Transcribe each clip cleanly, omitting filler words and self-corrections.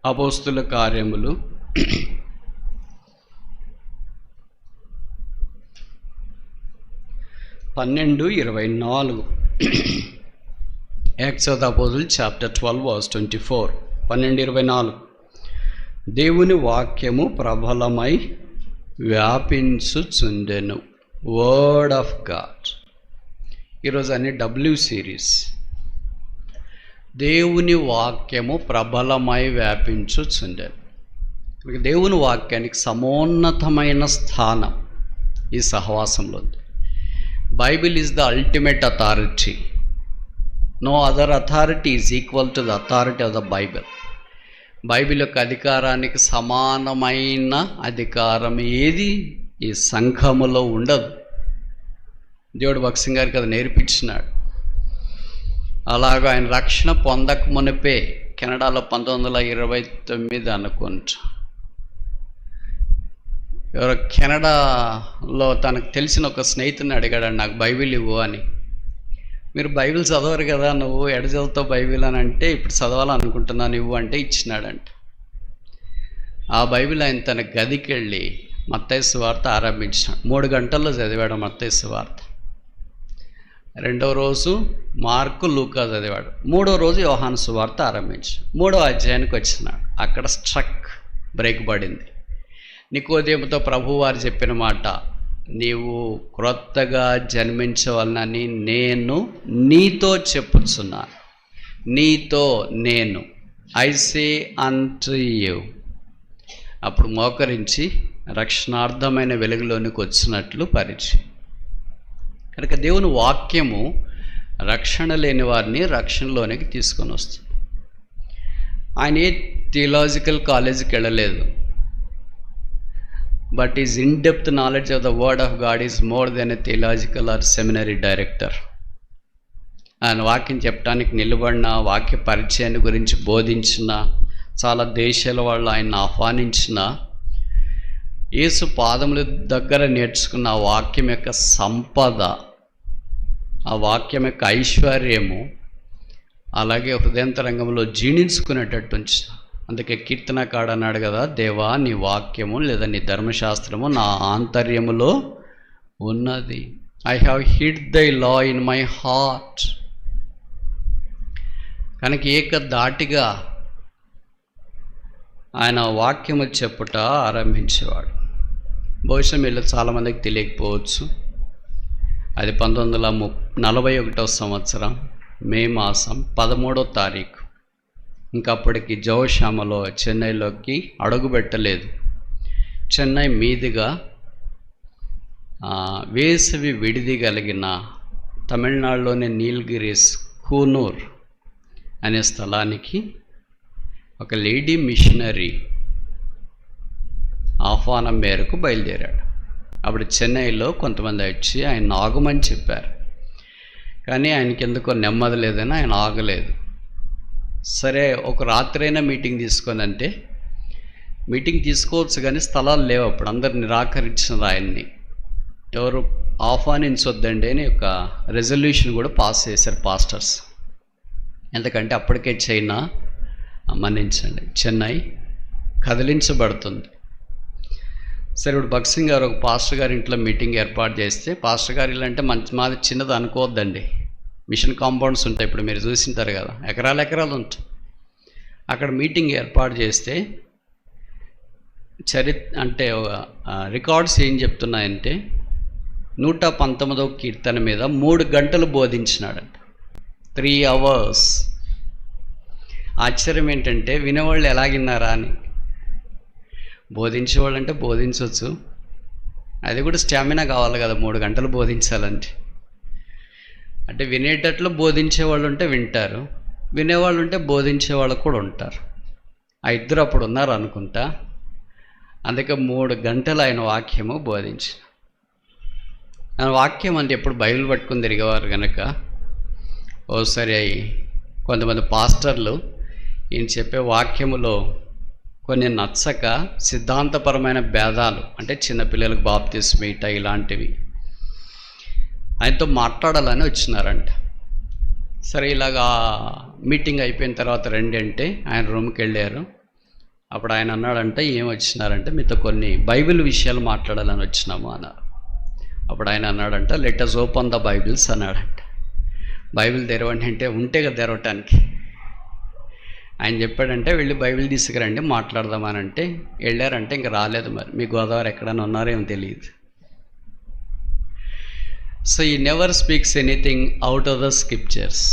అపోస్తుల కార్యములు 12:24. Acts of the Apostles chapter 12 verse 24. 12:24. దేవుని వాక్యము ప్రబలమై వ్యాపించుచుండెను. Word of God. ఈరోజు అన్ని డబ్ల్యూ సిరీస్. దేవుని వాక్యము ప్రబలమై వ్యాపించుచుండెను. దేవుని వాక్యానికి సమోన్నతమైన స్థానం ఈ సహవాసంలో ఉంది. Bible is the ultimate authority. No other authority is equal to the authority of the Bible. Bible యొక్క అధికారానికి సమానమైన అధికారం ఏది ఈ సంఘములో ఉండదు. దేవుడు భక్సింగ్ గారికి అది నేర్పించినాడు. అలాగా ఆయన రక్షణ పొందక మునిపే కెనడాలో 1929 అనుకుంటా, ఎవరో కెనడాలో తనకు తెలిసిన ఒక స్నేహితుని అడిగాడు, నాకు బైబిల్ ఇవ్వు అని. మీరు బైబిల్ చదవరు కదా, నువ్వు ఎడ చదువుతావు బైబిల్ అని అంటే, ఇప్పుడు చదవాలనుకుంటున్నాను ఇవ్వు అంటే ఇచ్చినాడంట. ఆ బైబిల్ ఆయన తన గదికి వెళ్ళి మత్తయి సువార్త ఆరంభించినాడు. 3 గంటల్లో చదివాడు మత్తయి సువార్త. 2వ రోజు మార్కు లూకా చదివాడు. 3వ రోజు యోహాను సువార్త ఆరంభించాడు. 3వ అధ్యాయానికి వచ్చినాడు. అక్కడ స్ట్రక్ బ్రేక్ పడింది. నికోదేముతో ప్రభువారు చెప్పిన మాట, నీవు క్రొత్తగా జన్మించవలనని నేను నీతో చెప్పుచున్నాను. నీతో నేను, ఐ సే అంటు యు. అప్పుడు మోకరించి రక్షణార్థమైన వెలుగులోనికి వచ్చినట్లు పరిచయం. కనుక దేవుని వాక్యము రక్షణ లేని వారిని రక్షణలోనికి తీసుకొని వస్తుంది. ఆయన ఏ థియలాజికల్ కాలేజీకి వెళ్ళలేదు. But is in depth knowledge of the word of God is more than a theological or seminary director. ఆయన వాక్యం చెప్పడానికి నిలబడిన, వాక్య పరిచయాన్ని గురించి బోధించిన, చాలా దేశాల వాళ్ళు ఆయన ఆహ్వానించిన, యేసు పాదముల దగ్గర నేర్చుకున్న ఆ వాక్యం యొక్క సంపద, ఆ వాక్యం యొక్క ఐశ్వర్యము అలాగే హృదయంతరంగంలో జీర్ణించుకునేటట్టు ఉంచి. అందుకే కీర్తనకాడు అన్నాడు కదా, దేవా నీ వాక్యము లేదా నీ ధర్మశాస్త్రము నా ఆంతర్యములో ఉన్నది. ఐ హ్యావ్ హిడ్ దై లా ఇన్ మై హార్ట్. కనుక ఏకధాటిగా ఆయన వాక్యము చెప్పుట ఆరంభించేవాడు. బహుశా వీళ్ళు చాలామందికి తెలియకపోవచ్చు, అది 1941వ సంవత్సరం మే మాసం 13వ తారీఖు. ఇంకప్పటికి జోషామలో చెన్నైలోకి అడుగుపెట్టలేదు. చెన్నై మీదుగా వేసవి విడిది కలిగిన తమిళనాడులోని నీలగిరీస్ కూనూర్ అనే స్థలానికి ఒక లేడీ మిషనరీ ఆహ్వానం మేరకు బయలుదేరాడు. అప్పుడు చెన్నైలో కొంతమంది వచ్చి ఆయన ఆగమని చెప్పారు. కానీ ఆయనకి ఎందుకో నెమ్మది లేదని ఆయన ఆగలేదు. సరే ఒక రాత్రైనా మీటింగ్ తీసుకొని అంటే మీటింగ్ తీసుకోవచ్చు, కానీ స్థలాలు లేవు. అప్పుడు అందరు నిరాకరించినారు ఆయన్ని. ఎవరు ఆహ్వానించొద్దండి అని ఒక రెజల్యూషన్ కూడా పాస్ చేశారు పాస్టర్స్. ఎందుకంటే అప్పటికే చైనా మన్నించండి, చెన్నై కదిలించబడుతుంది. సరే, ఇప్పుడు భక్సింగ్ గారు ఒక పాస్టర్ గారి ఇంట్లో మీటింగ్ ఏర్పాటు చేస్తే, పాస్టర్ గారి ఇల్లు అంటే మాది చిన్నది అనుకోవద్దండి. మిషన్ కాంపౌండ్స్ ఉంటాయి, ఇప్పుడు మీరు చూసింటారు కదా, ఎకరాలు ఉంటాయి. అక్కడ మీటింగ్ ఏర్పాటు చేస్తే అంటే రికార్డ్స్ ఏం చెప్తున్నాయంటే 119వ కీర్తన మీద 3 గంటలు బోధించినాడంట. 3 hours. ఆశ్చర్యం ఏంటంటే వినేవాళ్ళు ఎలాగిన్నారా అని. బోధించేవాళ్ళు అంటే బోధించవచ్చు, అది కూడా స్టామినా కావాలి కదా 3 గంటలు బోధించాలంటే. అంటే వినేటట్లు బోధించేవాళ్ళు ఉంటే వింటారు, వినేవాళ్ళు ఉంటే బోధించేవాళ్ళు కూడా ఉంటారు. ఆ ఇద్దరు అప్పుడు ఉన్నారు అనుకుంటా. అందుకే 3 గంటలు ఆయన వాక్యము బోధించి, ఆయన వాక్యం అంటే ఎప్పుడు బైబిల్ పట్టుకుని తిరిగేవారు కనుక ఓసారి కొంతమంది పాస్టర్లు ఈయన చెప్పే వాక్యములో కొన్ని నచ్చక సిద్ధాంతపరమైన భేదాలు, అంటే చిన్నపిల్లలకు బాప్తిస్మం ఇలాంటివి ఆయనతో మాట్లాడాలని వచ్చినారంట. సరే, ఇలాగా మీటింగ్ అయిపోయిన తర్వాత రండి అంటే ఆయన రూమ్కి వెళ్ళారు. అప్పుడు ఆయన అన్నాడంటే ఏం వచ్చినారంటే మీతో కొన్ని బైబిల్ విషయాలు మాట్లాడాలని వచ్చినాము అన్నారు. అప్పుడు ఆయన అన్నాడంట let us open the Bibles అన్నాడంట. బైబిల్ తెరవండి అంటే ఉంటే కదా తెరవటానికి. ఆయన చెప్పాడంటే వెళ్ళి బైబిల్ తీసుకురండి మాట్లాడదామనంటే వెళ్ళారంటే ఇంకా రాలేదు. మరి మీ గోదావరి ఎక్కడైనా ఉన్నారేమో తెలియదు. So he never speaks anything out of the scriptures.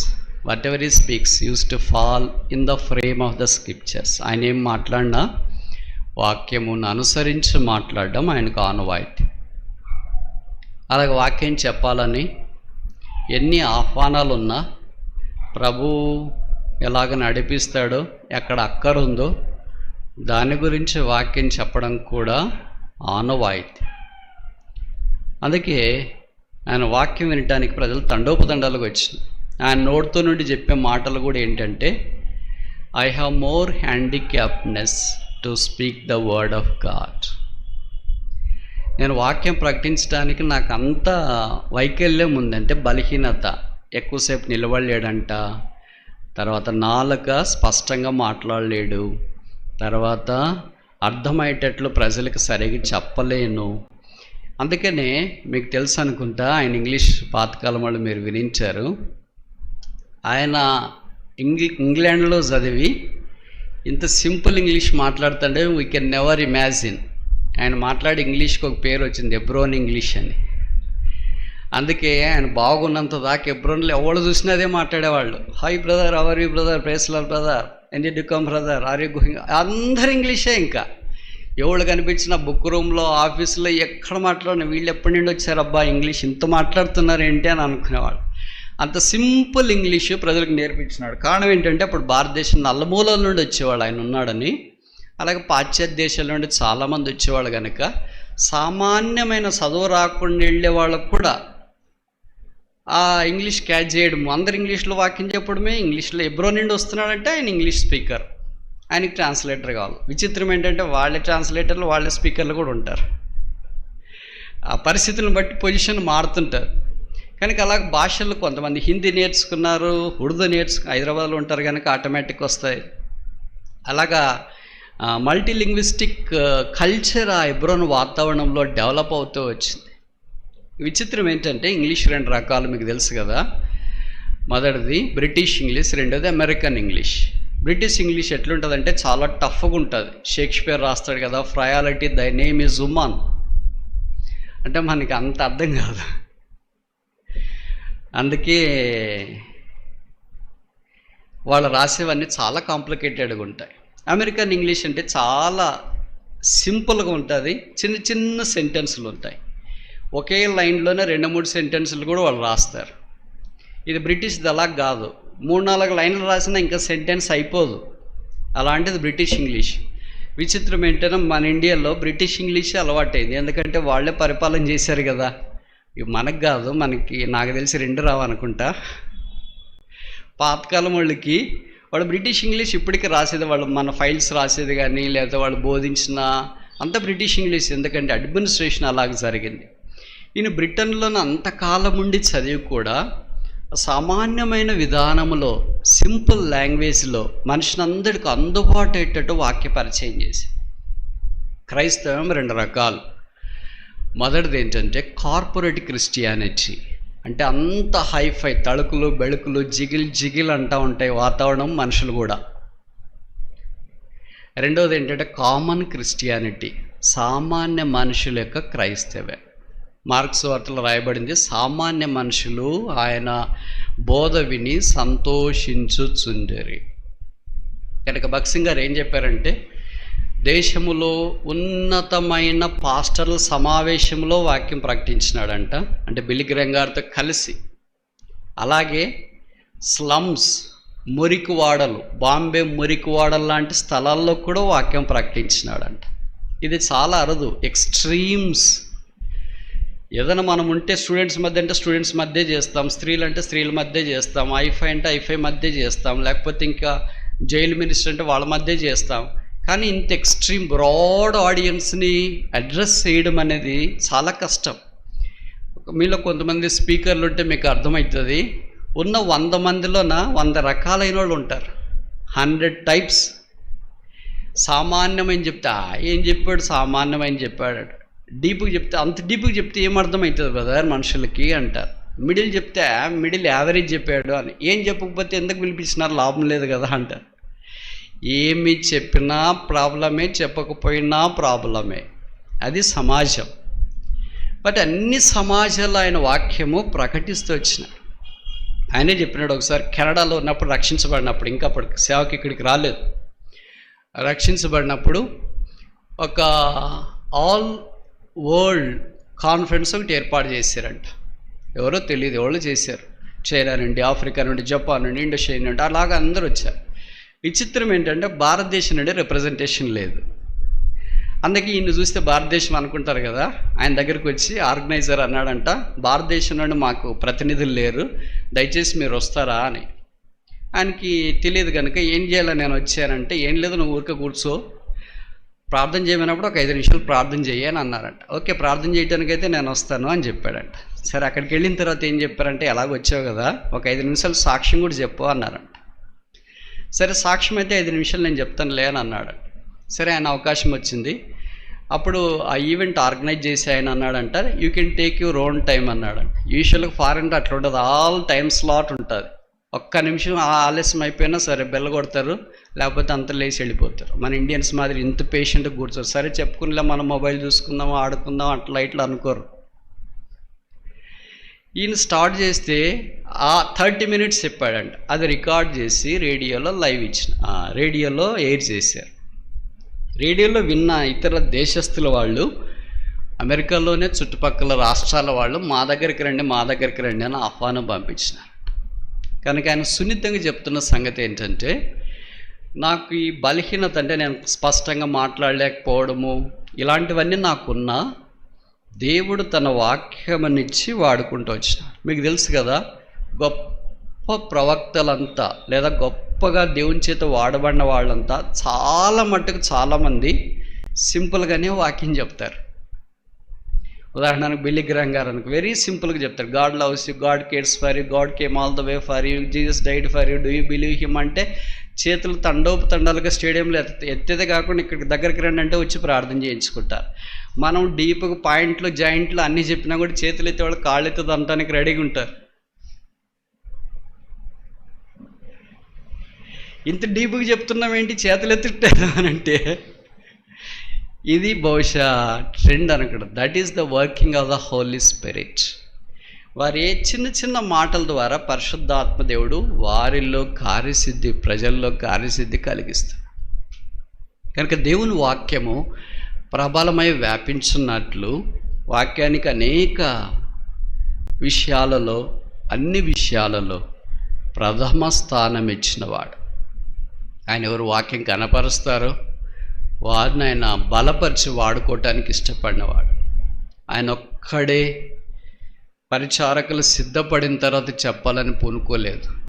Whatever he speaks use to fall in the frame of the scriptures. ఆయన ఏం మాట్లాడినా వాక్యమును అనుసరించి మాట్లాడడం ఆయనకు ఆనవాయితీ. అలాగే వాక్యం చెప్పాలని ఎన్ని ఆహ్వానాలు ఉన్నా ప్రభు ఎలాగ నడిపిస్తాడో, ఎక్కడ అక్కరుందో దాని గురించి వాక్యం చెప్పడం కూడా ఆనవాయితీ. అందుకే ఆయన వాక్యం వినటానికి ప్రజలు తండోపతండాలకు వచ్చింది. ఆయన నోటితో నుండి చెప్పే మాటలు కూడా ఏంటంటే I have more handicapness to speak the word of God. నేను వాక్యం ప్రకటించడానికి నాకు అంత వైకల్యం ఉందంటే బలహీనత. ఎక్కువసేపు నిలబడలేడంట, తర్వాత నాలుక స్పష్టంగా మాట్లాడలేడు, తర్వాత అర్థమయ్యేటట్లు ప్రజలకు సరిగ్గా చెప్పలేను. అందుకనే మీకు తెలుసు అనుకుంటా, ఆయన ఇంగ్లీష్ పాతకాలం వాళ్ళు మీరు వినించారు. ఆయన ఇంగ్లాండ్లో చదివి ఇంత సింపుల్ ఇంగ్లీష్ మాట్లాడుతుంటే వీ కెన్ నెవర్ ఇమాజిన్. ఆయన మాట్లాడే ఇంగ్లీష్కి ఒక పేరు వచ్చింది, ఎబ్రోన్ ఇంగ్లీష్ అని. అందుకే ఆయన బాగున్నంత దాకా ఎబ్రోన్లో ఎవరు చూసినా అదే మాట్లాడేవాళ్ళు. Hi brother, how are you brother, praise Lord brother, and do come brother, are you going, అందరు ఇంగ్లీషే. ఇంకా ఎవరు కనిపించిన బుక్ రూమ్లో, ఆఫీసులో ఎక్కడ మాట్లాడిన వీళ్ళు ఎప్పటి నుండి వచ్చారబ్బా ఇంగ్లీష్ ఇంత మాట్లాడుతున్నారు ఏంటి అని అనుకునేవాళ్ళు. అంత సింపుల్ ఇంగ్లీషు ప్రజలకు నేర్పించినాడు. కారణం ఏంటంటే అప్పుడు భారతదేశం నల్లమూలల నుండి వచ్చేవాళ్ళు ఆయన ఉన్నాడని. అలాగే పాశ్చాత్య దేశాల నుండి చాలామంది వచ్చేవాళ్ళు కనుక సామాన్యమైన చదువు రాకుండా వెళ్ళే వాళ్ళకు కూడా ఆ ఇంగ్లీష్ క్యాచ్ చేయడం, అందరు ఇంగ్లీష్లో వాక్యం చెప్పడమే. ఇంగ్లీష్లో ఎబ్రో నుండి వస్తున్నాడంటే ఆయన ఇంగ్లీష్ స్పీకర్, ఆయనకి ట్రాన్స్లేటర్ కావాలి. విచిత్రం ఏంటంటే వాళ్ళే ట్రాన్స్లేటర్లు, వాళ్ళే స్పీకర్లు కూడా ఉంటారు. ఆ పరిస్థితులను బట్టి పొజిషన్ మారుతుంటారు. కనుక అలాగ భాషలు కొంతమంది హిందీ నేర్చుకున్నారు, ఉర్దూ హైదరాబాద్లో ఉంటారు కనుక ఆటోమేటిక్ వస్తాయి. అలాగా మల్టీలింగ్విస్టిక్ కల్చర్ ఆ ఎబ్రోన్ వాతావరణంలో డెవలప్ అవుతూ వచ్చింది. విచిత్రం ఏంటంటే ఇంగ్లీష్ రెండు రకాలు మీకు తెలుసు కదా. మొదటిది బ్రిటిష్ ఇంగ్లీష్, రెండోది అమెరికన్ ఇంగ్లీష్. బ్రిటిష్ ఇంగ్లీష్ ఎట్లుంటుందంటే చాలా టఫ్గా ఉంటుంది. షేక్స్పియర్ రాస్తాడు కదా, ఫ్రయాలిటీ దై నేమ్ ఈజ్ ఉమాన్ అంటే మనకి అంత అర్థం కాదు. అందుకే వాళ్ళు రాసేవన్నీ చాలా కాంప్లికేటెడ్గా ఉంటాయి. అమెరికన్ ఇంగ్లీష్ అంటే చాలా సింపుల్గా ఉంటుంది, చిన్న చిన్న సెంటెన్సులు ఉంటాయి. ఒకే లైన్లోనే 2-3 సెంటెన్సులు కూడా వాళ్ళు రాస్తారు. ఇది బ్రిటిష్ది అలా కాదు, 3-4 లైన్లు రాసినా ఇంకా సెంటెన్స్ అయిపోదు. అలాంటిది బ్రిటిష్ ఇంగ్లీష్. విచిత్రం ఏంటంటే మన ఇండియాలో బ్రిటిష్ ఇంగ్లీష్ అలవాటైంది, ఎందుకంటే వాళ్ళే పరిపాలన చేశారు కదా. ఇవి మనకు కాదు, నాకు తెలిసి 2 రావనుకుంటా. పాతకాలం వాళ్ళకి వాడు బ్రిటిష్ ఇంగ్లీష్ ఇప్పటికీ రాసేది, వాళ్ళు మన ఫైల్స్ రాసేది కానీ లేదా వాళ్ళు బోధించిన అంత బ్రిటిష్ ఇంగ్లీష్, ఎందుకంటే అడ్మినిస్ట్రేషన్ అలాగే జరిగింది. ఈయన బ్రిటన్లోనే అంతకాలం ఉండి చదివి కూడా సామాన్యమైన విధానంలో సింపుల్ లాంగ్వేజ్లో మనిషిని అందరికీ అందుబాటు అయ్యేటట్టు వాక్య పరిచయం చేసి. క్రైస్తవం 2 రకాలు. మొదటిది ఏంటంటే కార్పొరేట్ క్రిస్టియానిటీ, అంటే అంత హైఫై, తళుకులు బెళుకులు జిగిల్ అంటూ ఉంటాయి వాతావరణం, మనుషులు కూడా. రెండవది ఏంటంటే కామన్ క్రిస్టియానిటీ, సామాన్య మనుషుల యొక్క క్రైస్తవే. మార్క్స్ వార్తలో రాయబడింది, సామాన్య మనుషులు ఆయన బోధ విని సంతోషించుచుండరి. కనుక భక్సింగ్ గారు ఏం చెప్పారంటే దేశములో ఉన్నతమైన పాస్టర్ల సమావేశంలో వాక్యం ప్రకటించినాడంట, అంటే బిలిగ్రహం గారితో కలిసి. అలాగే స్లమ్స్, మురికివాడలు, బాంబే మురికివాడలు లాంటి స్థలాల్లో కూడా వాక్యం ప్రకటించినాడంట. ఇది చాలా అరుదు, ఎక్స్ట్రీమ్స్. ఏదైనా మనం ఉంటే స్టూడెంట్స్ మధ్య అంటే స్టూడెంట్స్ మధ్య చేస్తాం, స్త్రీలు అంటే స్త్రీల మధ్య చేస్తాం, ఐఫై అంటే ఐఫై మధ్య చేస్తాం, లేకపోతే ఇంకా జైలు మినిస్టర్ అంటే వాళ్ళ మధ్య చేస్తాం. కానీ ఇంత ఎక్స్ట్రీమ్ బ్రాడ్ ఆడియన్స్ని అడ్రస్ చేయడం అనేది చాలా కష్టం. మీలో కొంతమంది స్పీకర్లు ఉంటే మీకు అర్థమవుతుంది, ఉన్న 100 మందిలోన 100 రకాలైన వాళ్ళు ఉంటారు, 100 టైప్స్. సామాన్యమైన చెప్తే ఏం చెప్పాడు, సామాన్యమైన చెప్పాడు. డీప్గా చెప్తే అంత డీప్గా చెప్తే ఏమర్థమవుతుంది బ్రదర్ మనుషులకి అంటారు. మిడిల్ చెప్తే మిడిల్ యావరేజ్ చెప్పాడు అని. ఏం చెప్పకపోతే ఎందుకు పిలిపించినారు, లాభం లేదు కదా అంటారు. ఏమి చెప్పినా ప్రాబ్లమే, చెప్పకపోయినా ప్రాబ్లమే. అది సమాజం. బట్ అన్ని సమాజాల్లో ఆయన వాక్యము ప్రకటిస్తూ వచ్చినాడు. ఆయనే చెప్పినాడు ఒకసారి కెనడాలో ఉన్నప్పుడు, రక్షించబడినప్పుడు, ఇంకా అప్పుడు సేవకి ఇక్కడికి రాలేదు, రక్షించబడినప్పుడు ఒక ఆల్ వరల్డ్ కాన్ఫరెన్స్ ఒకటి ఏర్పాటు చేశారంట. ఎవరో తెలియదు, ఎవరో చేశారు. చైనా నుండి, ఆఫ్రికా నుండి, జపాన్ నుండి, ఇండోనేషియా నుండి, అలాగా అందరూ వచ్చారు. విచిత్రం ఏంటంటే భారతదేశం నుండి రిప్రజెంటేషన్ లేదు. అందుకే ఈయన చూస్తే భారతదేశం అనుకుంటారు కదా. ఆయన దగ్గరికి వచ్చి ఆర్గనైజర్ అన్నాడంట, భారతదేశం నుండి మాకు ప్రతినిధులు లేరు, దయచేసి మీరు వస్తారా అని. ఆయనకి తెలియదు కనుక ఏం చేయాలని నేను వచ్చానంటే, ఏం లేదు నువ్వు ఊరికే కూర్చో, ప్రార్థన చేయమన్నప్పుడు ఒక 5 నిమిషాలు ప్రార్థన చేయని అన్నారంట. ఓకే ప్రార్థన చేయడానికైతే నేను వస్తాను అని చెప్పాడంట. సరే అక్కడికి వెళ్ళిన తర్వాత ఏం చెప్పారంటే, ఎలాగ వచ్చావు కదా ఒక 5 నిమిషాలు సాక్ష్యం కూడా చెప్పు అన్నారంట. సరే సాక్ష్యం అయితే 5 నిమిషాలు నేను చెప్తానులే అని అన్నాడు. సరే ఆయన అవకాశం వచ్చింది. అప్పుడు ఆ ఈవెంట్ ఆర్గనైజ్ చేసి ఆయన అన్నాడంట, you can take your own time అన్నాడంట. యూజువల్గా ఫారెన్లో అట్లా ఉంటుంది, ఆల్ టైం స్లాట్ ఉంటుంది. ఒక్క నిమిషం ఆలస్యం అయిపోయినా సరే బెల్ల కొడతారు, లేకపోతే అంత లేచి వెళ్ళిపోతారు. మన ఇండియన్స్ మాదిరి ఇంత పేషెంట్గా కూర్చోరు. సరే చెప్పుకునిలే మనం మొబైల్ చూసుకుందాం, ఆడుకుందాం, అట్లా ఇట్లా అనుకోరు. ఈయన స్టార్ట్ చేస్తే ఆ 30 మినిట్స్ చెప్పాడంట. అది రికార్డ్ చేసి రేడియోలో లైవ్ రేడియోలో ఎయిర్ చేశారు. రేడియోలో విన్న ఇతర దేశస్తుల వాళ్ళు, అమెరికాలోనే చుట్టుపక్కల రాష్ట్రాల వాళ్ళు మా దగ్గరికి రండి అని ఆహ్వానం పంపించినారు. కనుక ఆయన సున్నితంగా చెప్తున్న సంగతి ఏంటంటే, నాకు ఈ బలహీనత అంటే నేను స్పష్టంగా మాట్లాడలేకపోవడము ఇలాంటివన్నీ నాకున్నా దేవుడు తన వాక్యమనిచ్చి వాడుకుంటూ వచ్చినాడు. మీకు తెలుసు కదా, గొప్ప ప్రవక్తలంతా లేదా గొప్పగా దేవుని చేత వాడబడిన వాళ్ళంతా చాలా మట్టుకు చాలామంది సింపుల్గానే వాక్యం చెప్తారు. ఉదాహరణకు బిల్లీ గ్రాహం గారు అనుకో, వెరీ సింపుల్గా చెప్తారు. God loves you, God cares for you, God came all the way for you, Jesus died for you, do you believe him అంటే చేతులు తండాలుగా స్టేడియంలో ఎత్తేదే కాకుండా ఇక్కడికి దగ్గరికి రండి అంటే వచ్చి ప్రార్థన చేయించుకుంటారు. మనం డీప్గా పాయింట్లు జాయింట్లు అన్నీ చెప్పినా కూడా చేతులు ఎత్తే వాళ్ళు కాళ్ళు ఎత్తుంది అనడానికి రెడీగా ఉంటారు. ఇంత డీప్గా చెప్తున్నాం ఏంటి చేతులు ఎత్తుట్టారు అని అంటే, ఇది బహుశా ట్రెండ్ అనకూడదు. That is the working of the Holy Spirit. వారి చిన్న చిన్న మాటల ద్వారా పరిశుద్ధాత్మ దేవుడు వారిలో కార్యసిద్ధి, ప్రజల్లో కార్యసిద్ధి కలిగిస్తాడు. కనుక దేవుని వాక్యము ప్రబలమై వ్యాపించున్నట్లు వాక్యానికి అనేక విషయాలలో, అన్ని విషయాలలో ప్రథమ స్థానం ఇచ్చినవాడు ఆయన. ఎవరు వాక్యం కనపరుస్తారో వారిని ఆయన బలపరిచి వాడుకోవటానికి ఇష్టపడినవాడు ఆయన. ఒక్కడే పరిచారకులు సిద్ధపడిన తర్వాత చెప్పాలని పూనుకోలేదు.